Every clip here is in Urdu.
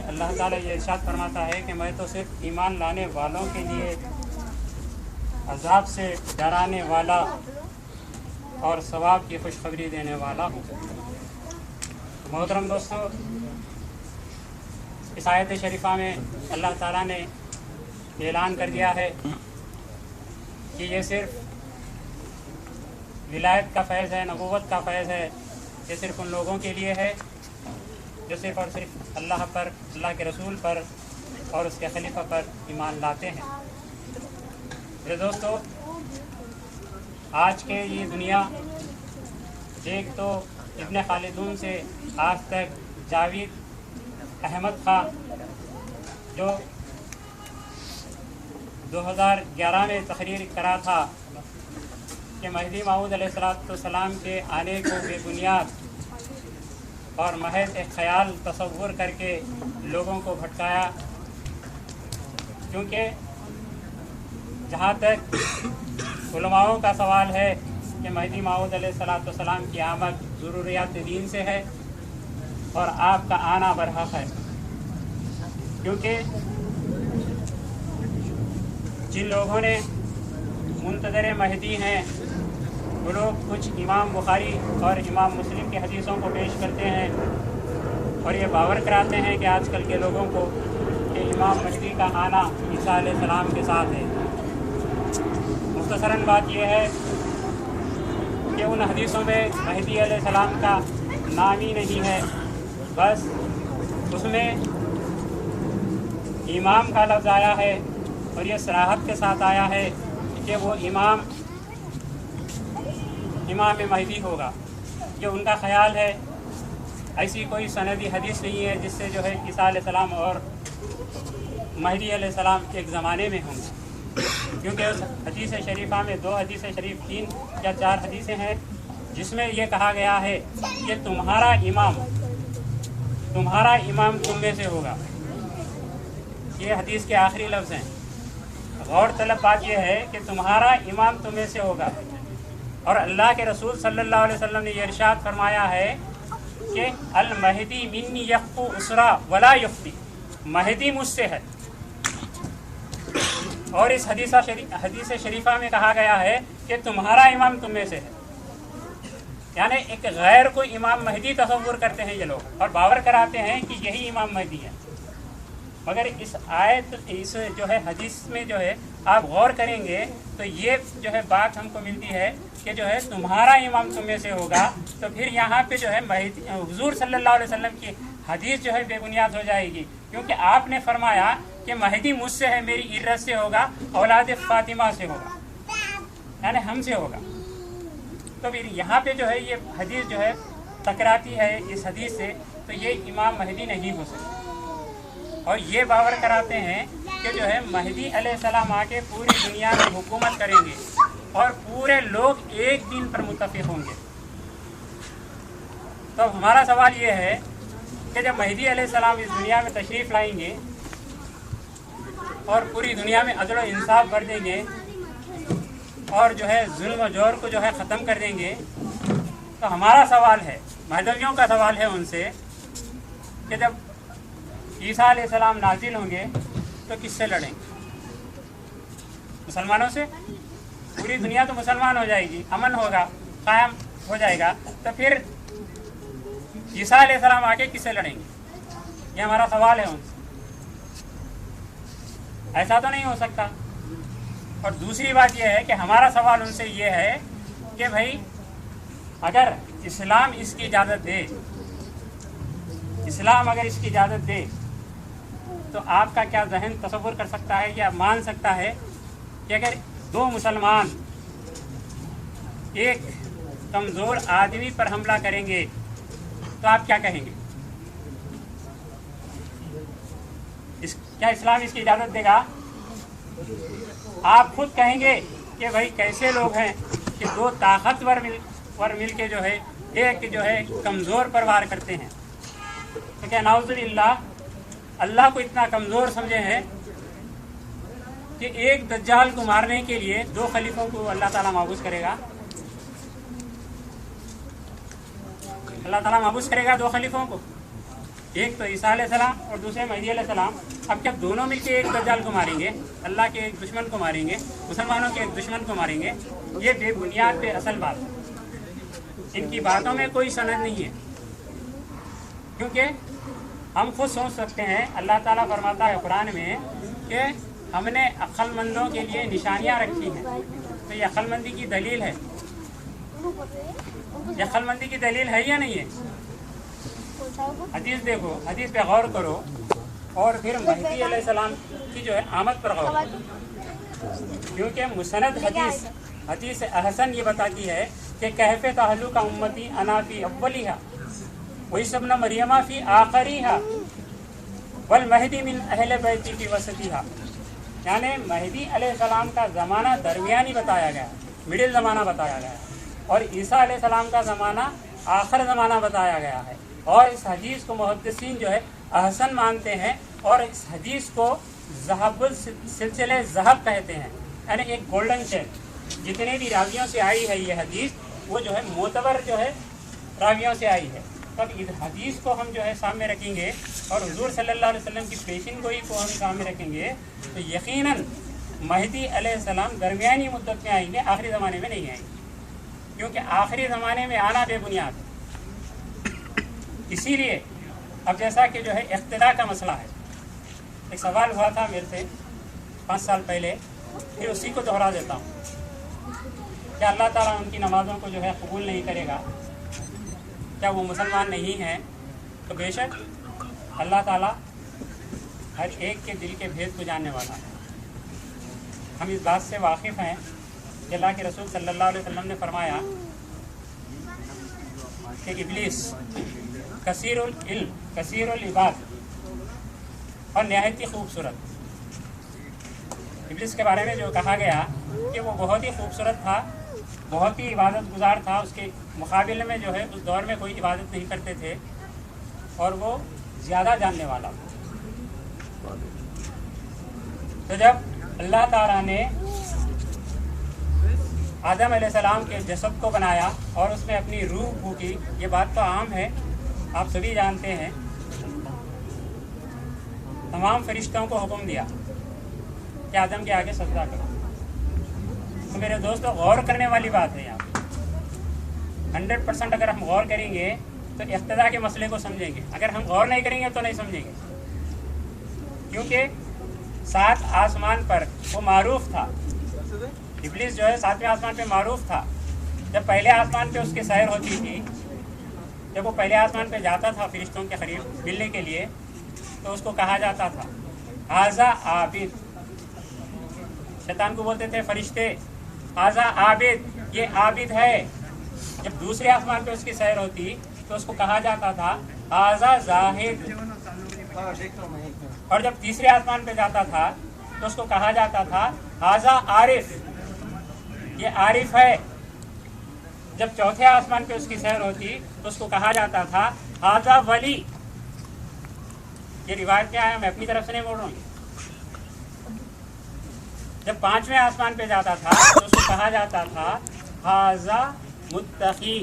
اللہ تعالیٰ یہ ارشاد فرماتا ہے کہ میں تو صرف ایمان لانے والوں کے لیے عذاب سے ڈرانے والا اور ثواب کی خوشخبری دینے والا ہوں۔ محترم دوستو، اس آیت شریفہ میں اللہ تعالیٰ نے اعلان کر دیا ہے کہ یہ صرف ولایت کا فیض ہے، نبوت کا فیض ہے، یہ صرف ان لوگوں کے لیے ہے جو صرف اور صرف اللہ پر، اللہ کے رسول پر اور اس کے خلیفہ پر ایمان لاتے ہیں۔ میرے دوستو، آج کے یہ دنیا ایک تو ابن خالدون سے آج تک جاوید احمد خان جو 2011 میں تقریر کرا تھا کہ مہدی موعود علیہ السلام کے آنے کو بے بنیاد اور محض ایک خیال تصور کر کے لوگوں کو بھٹکایا، کیونکہ جہاں تک علماؤں کا سوال ہے کہ مہدی موعود علیہ السلام کی آمد ضروریات دین سے ہے اور آپ کا آنا برحق ہے، کیونکہ جن لوگوں نے منتظر مہدی ہیں وہ لوگ کچھ امام بخاری اور امام مسلم کی حدیثوں کو پیش کرتے ہیں اور یہ باور کراتے ہیں کہ آج کل کے لوگوں کو کہ امام مہدی کا آنا عیسیٰ علیہ السلام کے ساتھ ہے۔ مختصراً بات یہ ہے کہ ان حدیثوں میں مہدی علیہ السلام کا نام ہی نہیں ہے، بس اس میں امام کا لفظ آیا ہے اور یہ صراحت کے ساتھ آیا ہے کہ وہ امام مہدی ہوگا، جو ان کا خیال ہے۔ ایسی کوئی سندی حدیث نہیں ہے جس سے جو ہے عیسیٰ علیہ السلام اور مہدی علیہ السلام ایک زمانے میں ہوں گے، کیونکہ اس حدیث شریفہ میں 2 حدیث شریف 3 یا 4 حدیثیں ہیں جس میں یہ کہا گیا ہے کہ تمہارا امام تم میں سے ہوگا۔ یہ حدیث کے آخری لفظ ہیں۔ غور طلب بات یہ ہے کہ تمہارا امام تم میں سے ہوگا، اور اللہ کے رسول صلی اللہ علیہ وسلم نے یہ ارشاد فرمایا ہے کہ المہدی منی یخفو اسرا ولا یخفی، مہدی مجھ سے ہے۔ اور اس حدیث شریفہ میں کہا گیا ہے کہ تمہارا امام تم میں سے ہے، یعنی ایک غیر کو امام مہدی تصور کرتے ہیں یہ لوگ اور باور کراتے ہیں کہ یہی امام مہدی ہے، مگر اس جو ہے حدیث میں جو ہے آپ غور کریں گے تو یہ جو ہے بات ہم کو ملتی ہے کہ جو ہے تمہارا امام تم میں سے ہوگا، تو پھر یہاں پہ جو ہے حضور صلی اللہ علیہ وسلم کی حدیث جو ہے بے بنیاد ہو جائے گی، کیونکہ آپ نے فرمایا کہ مہدی مجھ سے ہے، میری ارت سے ہوگا، اولاد فاطمہ سے ہوگا، یعنی ہم سے ہوگا۔ تو پھر یہاں پہ جو ہے یہ حدیث جو ہے ٹکراتی ہے اس حدیث سے، تو یہ امام مہدی نہیں ہو سکتا، اور یہ باور کراتے ہیں کہ جو ہے مہدی علیہ السلام آ کے پوری دنیا میں حکومت کریں گے اور پورے لوگ ایک دین پر متفق ہوں گے۔ تو ہمارا سوال یہ ہے کہ جب مہدی علیہ السلام اس دنیا میں تشریف لائیں گے اور پوری دنیا میں عدل و انصاف بڑھ دیں گے اور جو ہے ظلم و جور کو جو ہے ختم کر دیں گے، تو ہمارا سوال ہے، مہدویوں کا سوال ہے ان سے کہ جب عیسیٰ علیہ السلام نازل ہوں گے تو کس سے لڑیں گے؟ مسلمانوں سے؟ پوری دنیا تو مسلمان ہو جائے گی، امن ہوگا، قائم ہو جائے گا، تو پھر عیسیٰ علیہ السلام آ کے کس سے لڑیں گے؟ یہ ہمارا سوال ہے ان سے۔ ایسا تو نہیں ہو سکتا۔ اور دوسری بات یہ ہے کہ ہمارا سوال ان سے یہ ہے کہ بھائی اگر اسلام اس کی اجازت دے، اسلام اگر اس کی اجازت دے تو آپ کا کیا ذہن تصور کر سکتا ہے یا مان سکتا ہے کہ اگر 2 مسلمان ایک کمزور آدمی پر حملہ کریں گے تو آپ کیا کہیں گے؟ کیا اسلام اس کی اجازت دے گا؟ آپ خود کہیں گے کہ بھائی کیسے لوگ ہیں کہ 2 طاقتور مل کے جو ہے ایک جو ہے کمزور پر وار کرتے ہیں، تو کیا نعوذ باللہ اللہ کو اتنا کمزور سمجھے ہیں کہ ایک دجال کو مارنے کے لیے 2 خلیفوں کو اللہ تعالیٰ مابوس کرے گا؟ اللہ تعالیٰ مابوس کرے گا 2 خلیفوں کو؟ ایک تو عیسیٰ علیہ السلام اور دوسرے مہدی علیہ السلام. اب جب دونوں مل کے ایک دجال کو ماریں گے, اللہ کے ایک دشمن کو ماریں گے, مسلمانوں کے ایک دشمن کو ماریں گے, یہ بے بنیاد پہ اصل بات ہے. ان کی باتوں میں کوئی سند نہیں ہے, کیونکہ ہم خود سوچ سکتے ہیں. اللہ تعالیٰ فرماتا ہے قرآن میں کہ ہم نے عقل مندوں کے لیے نشانیاں رکھی ہیں. تو یہ عقل مندی کی دلیل ہے, یہ عقل مندی کی دلیل ہے یا نہیں ہے؟ حدیث دیکھو, حدیث پہ غور کرو اور پھر مہدی علیہ السلام کی جو ہے آمد پر غور کرو. کیونکہ مسند حدیث احسن یہ بتاتی ہے کہ کیف تعلق امتی انا فی اولیہا وعیسی ابن مریم فی آخریہا والمہدی من اہل بیتی فی وسطیہا. یعنی مہدی علیہ السلام کا زمانہ درمیانی بتایا گیا, مڈل زمانہ بتایا گیا, اور عیسیٰ علیہ السلام کا زمانہ آخر زمانہ بتایا گیا ہے. اور اس حدیث کو محدثین جو ہے احسن مانتے ہیں, اور اس حدیث کو ذہب سلسلہ ذہب کہتے ہیں. یعنی ایک گولڈن چین, جتنے بھی راویوں سے آئی ہے یہ حدیث وہ جو ہے معتبر جو ہے راویوں سے آئی ہے. تب اس حدیث کو ہم جو ہے سامنے رکھیں گے اور حضور صلی اللہ علیہ وسلم کی پیشین گوئی کو ہم سامنے رکھیں گے تو یقیناً مہدی علیہ السلام درمیانی مدت میں آئیں گے, آخری زمانے میں نہیں آئیں گے, کیونکہ آخری زمانے میں آنا بے بنیاد ہے. اسی لیے اب جیسا کہ جو ہے اقتداء کا مسئلہ ہے, ایک سوال ہوا تھا میرے سے 5 سال پہلے, پھر اسی کو دہرا دیتا ہوں. کیا اللہ تعالیٰ ان کی نمازوں کو جو ہے قبول نہیں کرے گا؟ کیا وہ مسلمان نہیں ہیں؟ تو بے شک اللہ تعالیٰ ہر ایک کے دل کے بھید کو جاننے والا ہے. ہم اس بات سے واقف ہیں کہ اللہ کے رسول صلی اللہ علیہ وسلم نے فرمایا کہ ابلیس کثیر العلم کثیر العباد اور نہایت ہی خوبصورت. ابلیس کے بارے میں جو کہا گیا کہ وہ بہت ہی خوبصورت تھا, بہت ہی عبادت گزار تھا. اس کے مقابلے میں جو ہے اس دور میں کوئی عبادت نہیں کرتے تھے, اور وہ زیادہ جاننے والا. تو جب اللہ تعالیٰ نے آدم علیہ السلام کے جسد کو بنایا اور اس میں اپنی روح پھونکی, یہ بات تو عام ہے, آپ سبھی جانتے ہیں. تمام فرشتوں کو حکم دیا کہ آدم کے آگے سجدہ کرو. تو میرے دوستو غور کرنے والی بات ہے یہاں پہ. 100% اگر ہم غور کریں گے تو اقتداء کے مسئلے کو سمجھیں گے. اگر ہم غور نہیں کریں گے تو نہیں سمجھیں گے, کیونکہ 7 آسمان پر وہ معروف تھا. ابلیس جو ہے 7ویں آسمان پہ معروف تھا. جب پہلے آسمان پہ اس کی سیر ہوتی تھی, جب وہ پہلے آسمان پہ جاتا تھا فرشتوں کے قریب ملنے کے لیے, تو اس کو کہا جاتا تھا ھذا عابد. شیطان کو بولتے تھے فرشتے ھذا عابد, یہ عابد ہے. جب دوسرے آسمان پہ اس کی سیر ہوتی تو اس کو کہا جاتا تھا ھذا زاہد. اور جب تیسرے آسمان پہ جاتا تھا تو اس کو کہا جاتا تھا ھذا عارف, یہ عارف ہے. جب چوتھے آسمان پہ اس کی سیر ہوتی تو اس کو کہا جاتا تھا ھذا ولی. یہ روایت کیا ہے, میں اپنی طرف سے نہیں بول رہا ہوں. جب 5ویں آسمان پہ جاتا تھا تو اس کو کہا جاتا تھا ھذا متقی,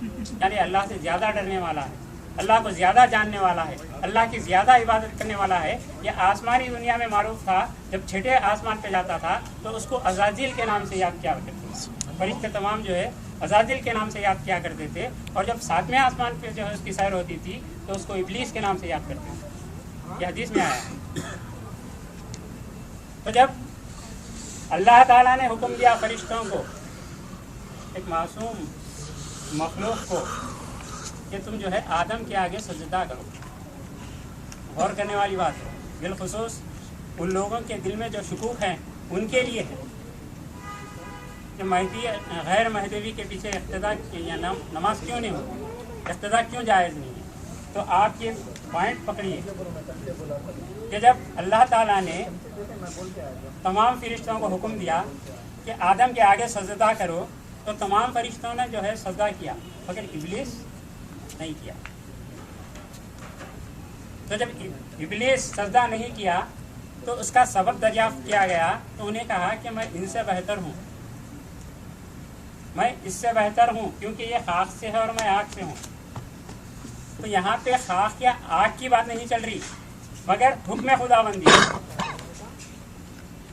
یعنی اللہ سے زیادہ ڈرنے والا ہے, اللہ کو زیادہ جاننے والا ہے, اللہ کی زیادہ عبادت کرنے والا ہے. یہ آسمانی دنیا میں معروف تھا. جب 6ٹھے آسمان پہ جاتا تھا تو اس کو عزازیل کے نام سے یاد کیا کرتے تھے. فرشتے تمام جو ہے عزازیل کے نام سے یاد کیا کرتے تھے. اور جب 7ویں آسمان پہ جو ہے اس کی سیر ہوتی تھی تو اس کو ابلیس کے نام سے یاد کرتے تھے. یہ حدیث میں آیا. تو جب اللہ تعالیٰ نے حکم دیا فرشتوں کو, ایک معصوم مخلوق کو, کہ تم جو ہے آدم کے آگے سجدہ کرو, غور کرنے والی بات ہے. بالخصوص ان لوگوں کے دل میں جو شکوک ہیں ان کے لیے ہے کہ مہدی غیر مہدوی کے پیچھے اقتداء یا نماز کیوں نہیں ہوتی, اقتداء کیوں جائز نہیں ہے. تو آپ یہ پوائنٹ پکڑیے کہ جب اللہ تعالیٰ نے تمام فرشتوں کو حکم دیا کہ آدم کے آگے سجدہ کرو تو تمام فرشتوں نے جو ہے سجدہ کیا, مگر ابلیس نہیں کیا. تو جب ابلیس سجدہ نہیں کیا تو اس کا سبب دریافت کیا گیا تو انہیں کہا کہ میں ان سے بہتر ہوں, میں اس سے بہتر ہوں, کیونکہ یہ خاک سے ہے اور میں آگ سے ہوں. تو یہاں پہ خاک یا آگ کی بات نہیں چل رہی مگر حکم خداوندی.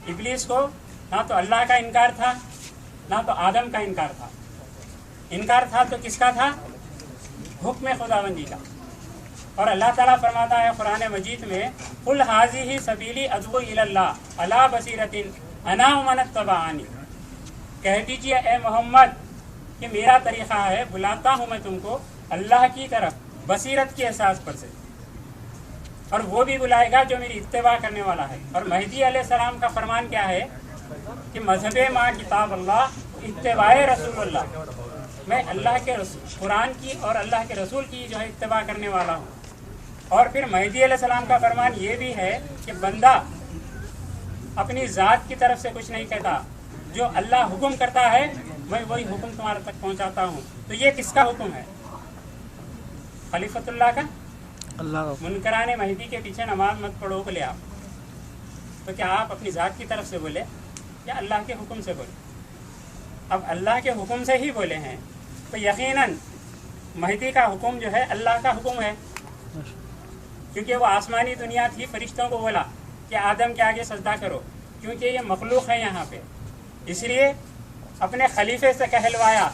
ابلیس کو نہ تو اللہ کا انکار تھا نہ تو آدم کا انکار تھا. انکار تھا تو کس کا تھا؟ حکم خداوندی کا. اور اللہ تعالیٰ فرماتا ہے قرآن مجید میں قل ھذہ سبیلی ادعو الی اللہ علی بصیرۃ انا ومن اتبعنی. کہہ دیجیے اے محمد کہ میرا طریقہ ہے، بلاتا ہوں میں تم کو اللہ کی طرف بصیرت کے احساس پر سے، اور وہ بھی بلائے گا جو میری اتباع کرنے والا ہے. اور مہدی علیہ السلام کا فرمان کیا ہے کہ مذہب ما کتاب اللہ اتباع رسول اللہ. میں اللہ کے قرآن کی اور اللہ کے رسول کی جو ہے اتباع کرنے والا ہوں. اور پھر مہدی علیہ السلام کا فرمان یہ بھی ہے کہ بندہ اپنی ذات کی طرف سے کچھ نہیں کہتا، جو اللہ حکم کرتا ہے میں وہی حکم تمہارے تک پہنچاتا ہوں. تو یہ کس کا حکم ہے؟ خلیفۃ اللہ کا. منکران مہدی کے پیچھے نماز مت پڑھو بولے آپ، تو کیا آپ اپنی ذات کی طرف سے بولے یا اللہ کے حکم سے بولے؟ اب اللہ کے حکم سے ہی بولے ہیں تو یقیناً مہدی کا حکم جو ہے اللہ کا حکم ہے، کیونکہ وہ آسمانی دنیا تھی. فرشتوں کو بولا کہ آدم کے آگے سجدہ کرو کیونکہ یہ مخلوق ہے یہاں پہ، اس لیے اپنے خلیفے سے کہلوایا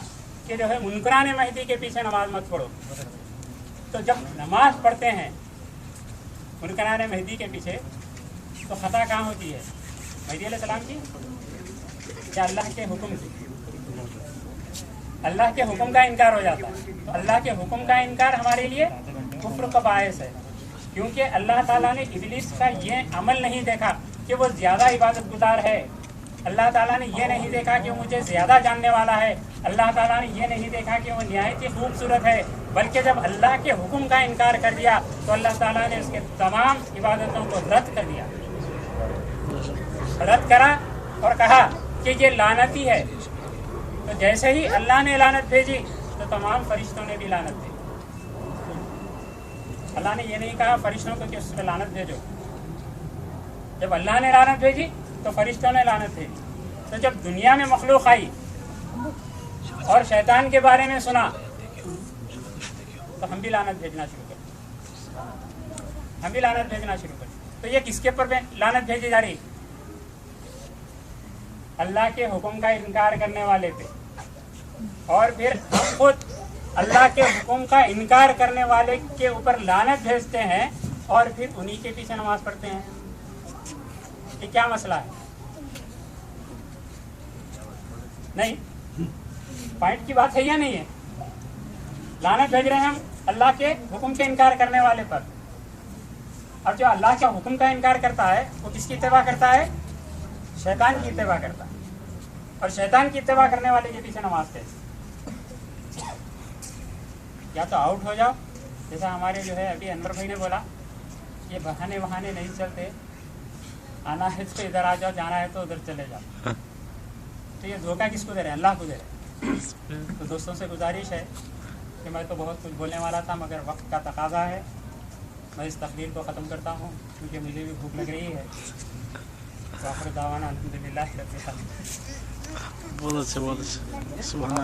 کہ جو ہے منکران مہدی کے پیچھے نماز مت پڑھو. تو جب نماز پڑھتے ہیں منکران مہدی کے پیچھے تو خطا کہاں ہوتی ہے؟ مہدی علیہ السلام کی یا اللہ کے حکم کی؟ اللہ کے حکم کا انکار ہو جاتا ہے. تو اللہ کے حکم کا انکار ہمارے لیے کفر کا باعث ہے، کیونکہ اللہ تعالیٰ نے ابلیس کا یہ عمل نہیں دیکھا کہ وہ زیادہ عبادت گزار ہے. اللہ تعالیٰ نے یہ نہیں دیکھا کہ وہ مجھے زیادہ جاننے والا ہے. اللہ تعالیٰ نے یہ نہیں دیکھا کہ وہ نہایت ہی خوبصورت ہے، بلکہ جب اللہ کے حکم کا انکار کر دیا تو اللہ تعالیٰ نے اس کے تمام عبادتوں کو رد کر دیا. رد کرا اور کہا کہ یہ لعنتی ہے. تو جیسے ہی اللہ نے لعنت بھیجی تو تمام فرشتوں نے بھی لعنت بھیجی. اللہ نے یہ نہیں کہا فرشتوں کو کہ اس پہ لعنت بھیجو. جب اللہ نے لعنت بھیجی تو فرشتوں نے لعنت بھیجی. تو جب دنیا میں مخلوق آئی اور شیطان کے بارے میں سنا تو ہم بھی لعنت بھیجنا شروع کر. تو یہ کس کے اوپر لعنت بھیجی جا رہی؟ اللہ کے حکم کا انکار کرنے والے پہ. اور پھر ہم خود اللہ کے حکم کا انکار کرنے والے کے اوپر لعنت بھیجتے ہیں اور پھر انہی کے پیچھے نماز پڑھتے ہیں. یہ کیا مسئلہ ہے؟ نہیں پوائنٹ کی بات ہے یا نہیں ہے؟ لعنت بھیج رہے ہیں ہم اللہ کے حکم کے انکار کرنے والے پر. اب جو اللہ کے حکم کا انکار کرتا ہے وہ کس کی اتباع کرتا ہے؟ شیطان کی اتباع کرتا ہے. اور شیطان کی اتباع کرنے والے کے پیچھے نماز پڑھتے. یا تو آؤٹ ہو جاؤ، جیسا ہمارے جو ہے ابھی انور بھائی نے بولا، یہ بہانے نہیں چلتے. آنا ہے تو ادھر آ جاؤ، جانا ہے تو ادھر چلے جاؤ. تو یہ دھوکہ کس کو دے رہے ہیں؟ اللہ کو دے رہے ہیں. تو دوستوں سے گزارش ہے کہ میں تو بہت کچھ بولنے والا تھا مگر وقت کا تقاضا ہے. میں اس تقریر کو ختم کرتا ہوں کیونکہ مجھے بھی بھوک لگ رہی ہے. آخر دعوانا الحمدللہ رب العالمین. بہت اچھا سبحان